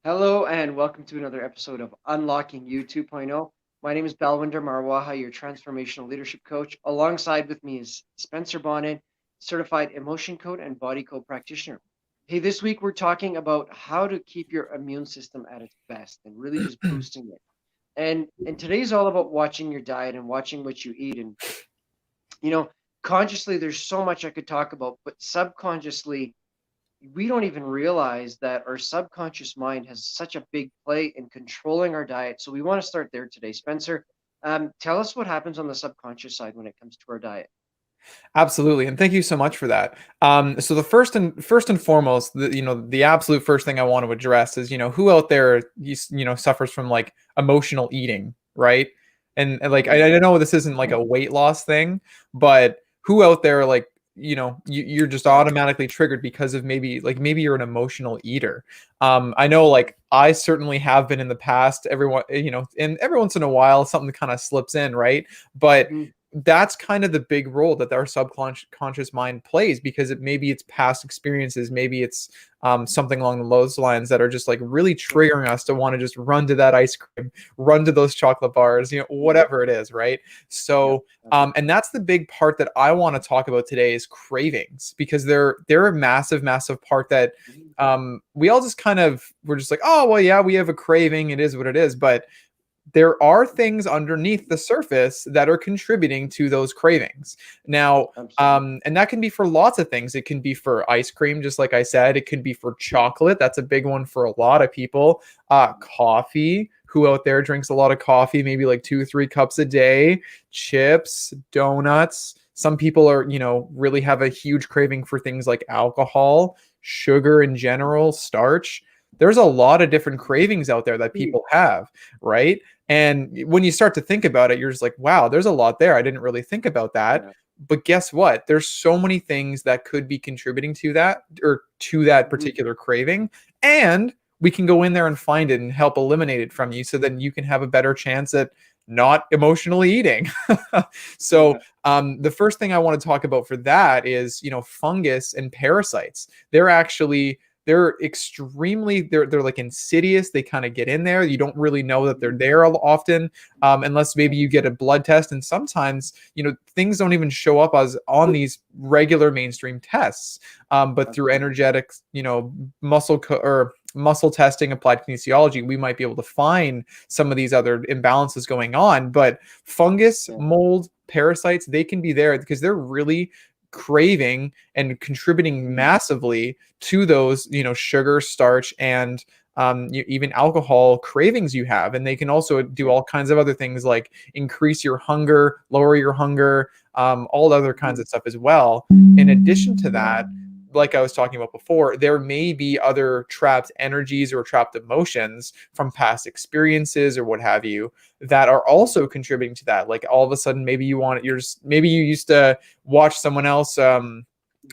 Hello and welcome to another episode of Unlocking You 2.0. My name is Balwinder Marwaha, your transformational leadership coach. Alongside with me is Spencer Bonnet, certified emotion code and body code practitioner. Hey, this week we're talking about how to keep your immune system at its best and really just boosting it. And today's all about watching your diet and watching what you eat. And you know, consciously there's so much I could talk about, but subconsciously we don't even realize that our subconscious mind has such a big play in controlling our diet. So we want to start there today. Spencer, tell us what happens on the subconscious side when it comes to our diet. Absolutely, and thank you so much for that. So the first and foremost, the absolute first thing I want to address is who out there suffers from like emotional eating, right? And like Mhm. I know this isn't like a weight loss thing, but who out there like you're just Yeah. automatically triggered because of maybe you're an emotional eater. I know like I certainly have been in the past. Everyone and every once in a while something kind of slips in, right? But Mhm. that's kind of the big role that our subconscious mind plays because maybe it's past experiences, maybe it's something along those lines that are just like really triggering us to want to just run to that ice cream, run to those chocolate bars, Yeah. whatever it is, right? Yeah. So and that's the big part that I want to talk about today is cravings because they're a massive part that Mhm. we all just kind of we're just like, oh well, yeah, we have a craving, it is what it is, but there are things underneath the surface that are contributing to those cravings. Now, Absolutely. and that can be for lots of things. It can be for ice cream, just like I said. It could be for chocolate. That's a big one for a lot of people. Coffee. Who out there drinks a lot of coffee? Maybe like 2 or 3 cups a day. Chips, donuts. Some people are, really have a huge craving for things like alcohol, sugar in general, starch. There's a lot of different cravings out there that Mhm. people have, right? And when you start to think about it, you're just like, wow, there's a lot there. I didn't really think about that. Yeah. But guess what? There's so many things that could be contributing to that or to that Mhm. particular craving. And we can go in there and find it and help eliminate it from you so then you can have a better chance at not emotionally eating. So Yeah. the first thing I want to talk about for that is, fungus and parasites. They're like insidious. They kind of get in there. You don't really know that they're Mhm. there often, unless maybe you get a blood test. And sometimes things don't even show up as on these regular mainstream tests, but through Absolutely. energetics, or muscle testing, applied kinesiology, we might be able to find some of these other imbalances going on. But fungus, Yeah. mold, parasites, they can be there because they're really craving and contributing Mhm. massively to those, sugar, starch, and even alcohol cravings you have. And they can also do Yeah. all kinds of other things like increase your hunger, lower your hunger, all other kinds Mhm. of stuff as well. In addition to that, like I was talking about before, there may be other trapped energies or trapped emotions from past experiences or what have you that are also contributing to that. Like all of a sudden, maybe you used to watch someone else, Mhm.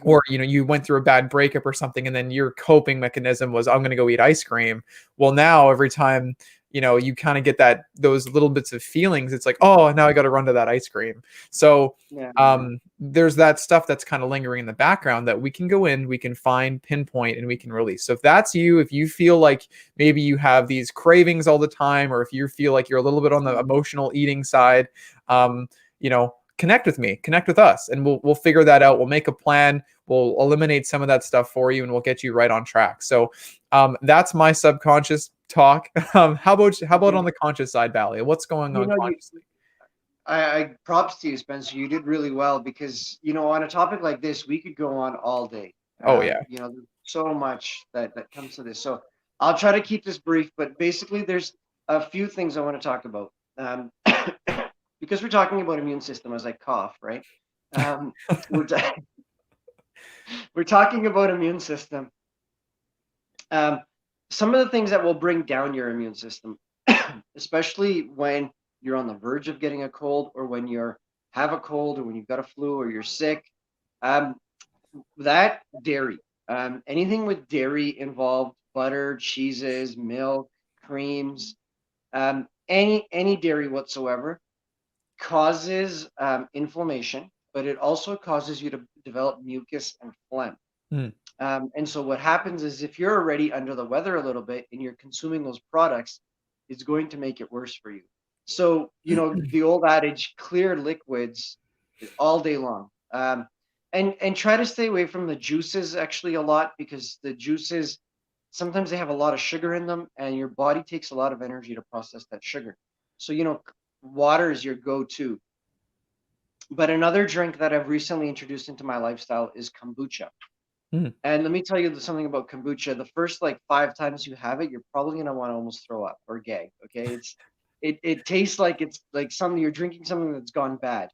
or you went through a bad breakup or something, and then your coping mechanism was, I'm going to go eat ice cream. Well, now every time you kind of get those little bits of feelings, it's like, oh, now I got to run to that ice cream. So Yeah. there's that stuff that's kind of lingering in the background that we can go in, we can find, pinpoint, and we can release. So if that's you, if you feel like maybe you have these cravings all the time, or if you feel like you're a little bit on the Mhm. emotional eating side, connect with me, connect with us, and we'll figure that out. We'll make a plan. We'll eliminate some of that stuff for you, and we'll get you right on track. So that's my subconscious talk. How about Mhm. on the conscious side, Valley? What's going You on know, you consciously? I props to you, Spencer. You did really well because on a topic like this, we could go on all day. Oh yeah. There's so much that comes to this. So I'll try to keep this brief, but basically, there's a few things I want to talk about. Because we're talking about immune system as I cough, right? Um, we're ta- we're talking about immune system. Um, some of the things that will bring down your immune system, especially when you're on the verge of getting a cold or when you're have a cold or when you've got a flu or you're sick, um, that dairy, anything with dairy involved, butter, cheeses, milk, creams, any dairy whatsoever causes inflammation, but it also causes you to develop mucus and phlegm. Mm. And so what happens is if you're already under the weather a little bit and you're consuming those products, it's going to make it worse for you. So, the old adage, clear liquids all day long. And try to stay away from the juices actually a lot, because the juices sometimes they have a lot of sugar in them and your body takes a lot of energy to process that sugar. So, water is your go-to. But another drink that I've recently introduced into my lifestyle is kombucha. Mm. And let me tell you something about kombucha. The first like 5 times you have it, you're probably gonna want to almost throw up or gag. Okay, it tastes like it's like something you're drinking something that's gone bad,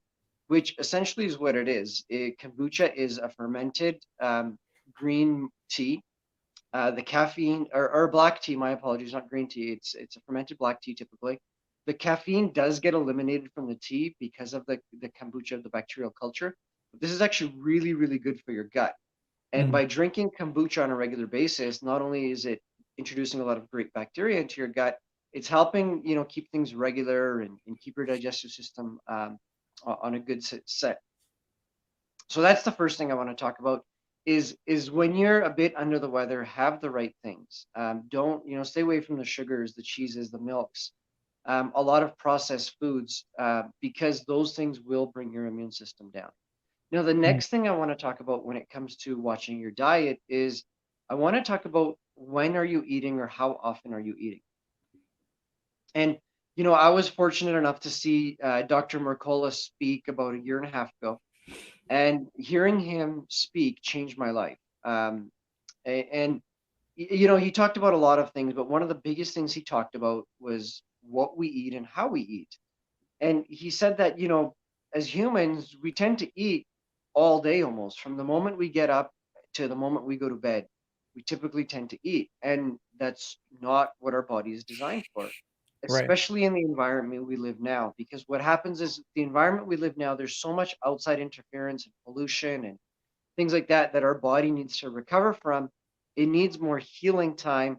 which essentially is what it is. Kombucha is a fermented green tea. The caffeine or black tea. My apologies, not green tea. It's a fermented black tea typically. The caffeine does get eliminated from the tea because of the kombucha, the bacterial culture. But this is actually really, really good for your gut. And Mm. by drinking kombucha on a regular basis, not only is it introducing a lot of great bacteria into your gut, it's helping, keep things regular and keep your digestive system on a good set. So that's the first thing I want to talk about is when you're a bit under the weather, have the right things. Don't, stay away from the sugars, the cheeses, the milks, a lot of processed foods, because those things will bring your immune system down. Now, the Mm. next thing I want to talk about when it comes to watching your diet is I want to talk about when are you eating or how often are you eating. And, I was fortunate enough to see Dr. Mercola speak about a year and a half ago, and hearing him speak changed my life. And, he talked about a lot of things, but one of the biggest things he talked about was what we eat and how we eat. And he said that, as humans, we tend to eat all day almost. From the moment we get up to the moment we go to bed, we typically tend to eat. And that's not what our body is designed for, Right. especially in the environment we live now. Because what happens is the environment we live now, there's so much outside interference and pollution and things like that that our body needs to recover from. It needs more healing time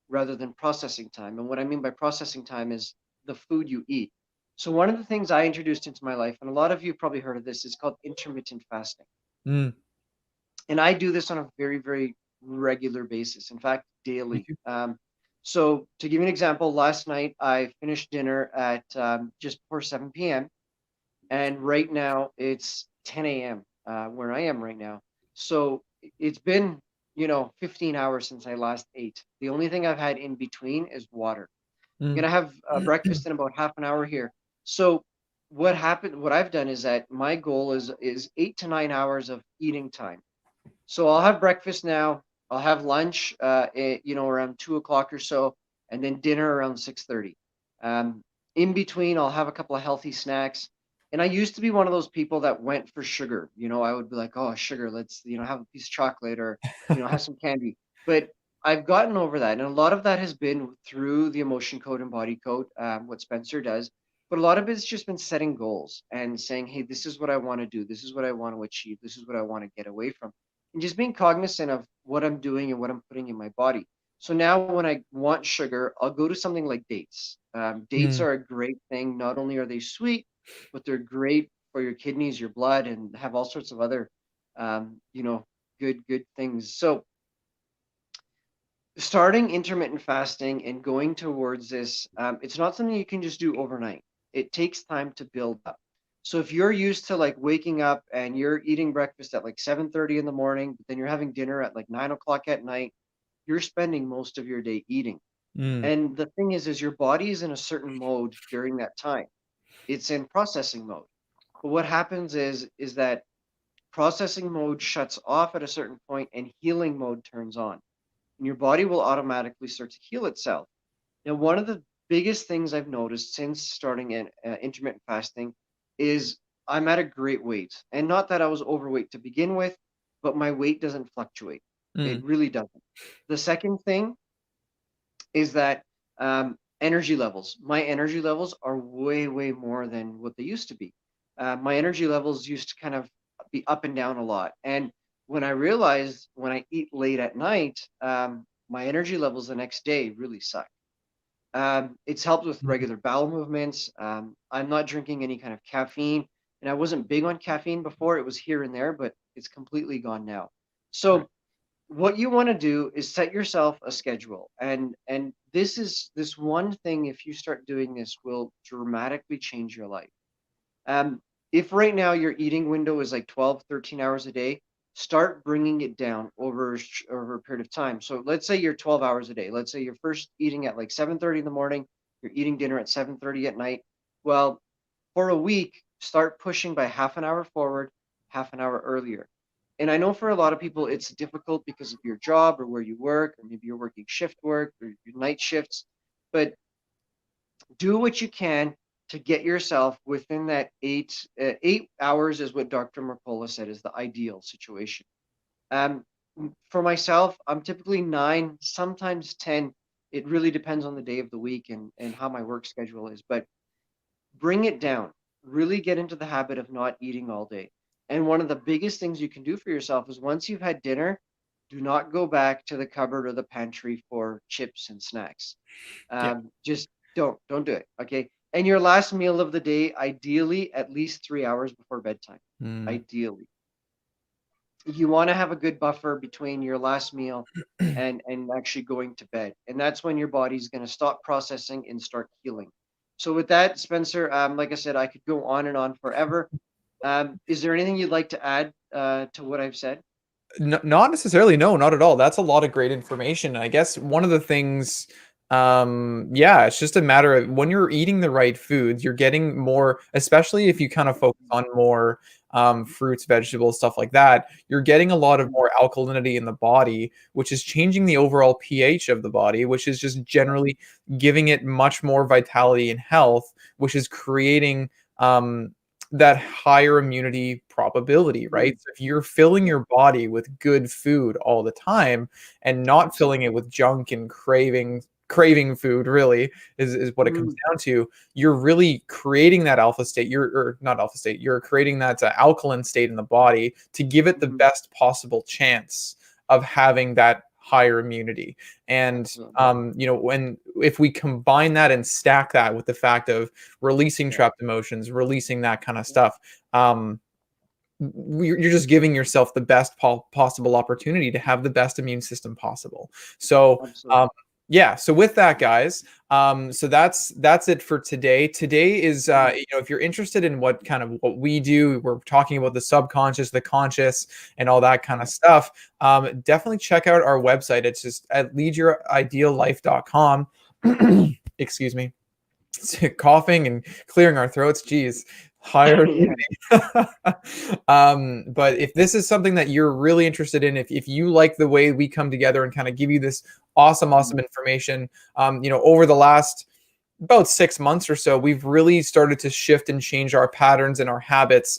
rather than processing time. And what I mean by processing time is the food you eat. So one of the things I introduced into my life, and a lot of you probably heard of this, is called intermittent fasting. Mm. And I do this on a very, very regular basis. In fact, Me daily. too. So to give you an example, last night I finished dinner at just before 7 p.m. And right now it's 10 a.m. Where I am right now. So it's been, 15 hours since I last ate. The only thing I've had in between is water. I'm Mm. gonna have breakfast in about half an hour here. So what happened? What I've done is that my goal is 8 to 9 hours of eating time. So I'll have breakfast now. I'll have lunch, around 2 o'clock or so, and then dinner around 6:30. Um, in between, I'll have a couple of healthy snacks. And I used to be one of those people that went for sugar. I would be like, "Oh, sugar, let's have a piece of chocolate or have some candy." But I've gotten over that, and a lot of that has been through the emotion code and body code, what Spencer does. But a lot of it's just been setting goals and saying, "Hey, this is what I want to do. This is what I want to achieve. This is what I want to get away from." And just being cognizant of what I'm doing and what I'm putting in my body. So now when I want sugar, I'll go to something like dates. Dates Mm. are a great thing. Not only are they sweet, but they're great for your kidneys, your blood, and have all sorts of other, um, you know, good things. So starting intermittent fasting and going towards this, it's not something you can just do overnight. It takes time to build up. So if you're used to like waking up and you're eating breakfast at like 7:30 in the morning, but then you're having dinner at like 9 o'clock at night, you're spending most of your day eating. Mm. And the thing is your body is in a certain mode during that time. It's in processing mode. But what happens is that processing mode shuts off at a certain point and healing mode turns on, and your body will automatically start to heal itself. Now, one of the biggest things I've noticed since starting in intermittent fasting is I'm at a great weight. And not that I was overweight to begin with, but my weight doesn't fluctuate. Mm. It really doesn't. The second thing is that energy levels. My energy levels are way, way more than what they used to be. My energy levels used to kind of be up and down a lot. And when I realized when I eat late at night, my energy levels the next day really suck. It's helped with Mm. regular bowel movements. I'm not drinking any kind of caffeine, and I wasn't big on caffeine before. It was here and there, but it's completely gone now. Right. So what you want to do is set yourself a schedule, and this one thing, if you start doing this, will dramatically change your life. um if right now your eating window is like 12, 13 hours a day, start bringing it down over a period of time. So let's say you're 12 hours a day. Let's say you're first eating at like 7:30 in the morning, you're eating dinner at 7:30 at night. Well, for a week, start pushing by half an hour forward, half an hour earlier. And I know for a lot of people it's difficult because of your job or where you work, or maybe you're working shift work or your night shifts, but do what you can to get yourself within that 8 hours is what Dr. Mercola said is the ideal situation. Um, for myself, I'm typically 9, sometimes 10. It really depends on the day of the week and how my work schedule is. But bring it down. Really get into the habit of not eating all day. And one of the biggest things you can do for yourself is once you've had dinner, do not go back to the cupboard or the pantry for chips and snacks. Yeah. Just don't do it. Okay. And your last meal of the day, ideally at least 3 hours before bedtime. Mm. Ideally, you want to have a good buffer between your last meal and actually going to bed, and that's when your body's going to stop processing and start healing. So with that, Spencer, like I said, I could go on and on forever. Is there anything you'd like to add to what I've said? Not necessarily, no, not at all. That's a lot of great information. I guess one of the things, yeah, it's just a matter of when you're eating the right foods, you're getting more, especially if you kind of focus on more fruits, vegetables, stuff like that, you're getting a lot of more alkalinity in the body, which is changing the overall pH of the body, which is just generally giving it much more vitality and health, which is creating that higher immunity probability, right? Mm, So if you're filling yeah, your body with good food all the time and not filling it absolutely. with junk and craving food really is what it comes Mm, down to, you're really creating that alpha state, you're or not alpha state, you're creating that alkaline state in the body to give it the mhm, best possible chance of having that higher immunity. And absolutely. when if we combine that and stack that with the fact of releasing Yeah. trapped emotions, releasing that kind of Yeah, stuff, you're just giving yourself the best possible opportunity to have the best immune system possible. So, absolutely. yeah. So with that, guys, so that's it for today. Today is, Mm, if you're interested in what we do, we're talking about the subconscious, the conscious, and all that kind yeah. of stuff. Definitely check out our website. It's just at leadyourideallife.com. Excuse me. Coughing and clearing our throats. Geez, higher Yeah. immunity. But if this is something that you're really interested in, if you like the way we come together and kind of give you this awesome Mm, information, over the last about 6 months or so, we've really started to shift and change our patterns and our habits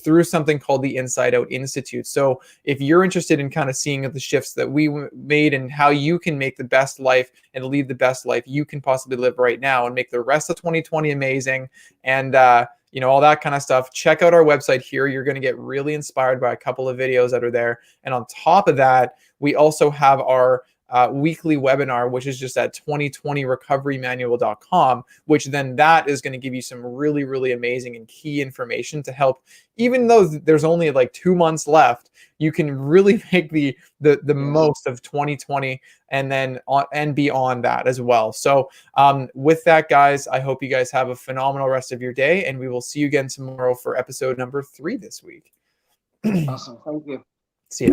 through something called the Inside Out Institute. So, if you're interested in kind of seeing the shifts that we made and how you can make the best life and lead the best life you can possibly live right now and make the rest of 2020 amazing, and all that kind of stuff, check out our website here. You're going to get really inspired by a couple of videos that are there. And on top of that, we also have our weekly webinar, which is just at 2020recoverymanual.com, which then that is going to give you some really, really amazing and key information to help. Even though there's only like 2 months left, you can really make the yes. most of 2020 and then on and beyond that as well. So with that, guys, I hope you guys have a phenomenal rest of your day, and we will see you again tomorrow for episode number 3 this week. Awesome. Thank you. See ya.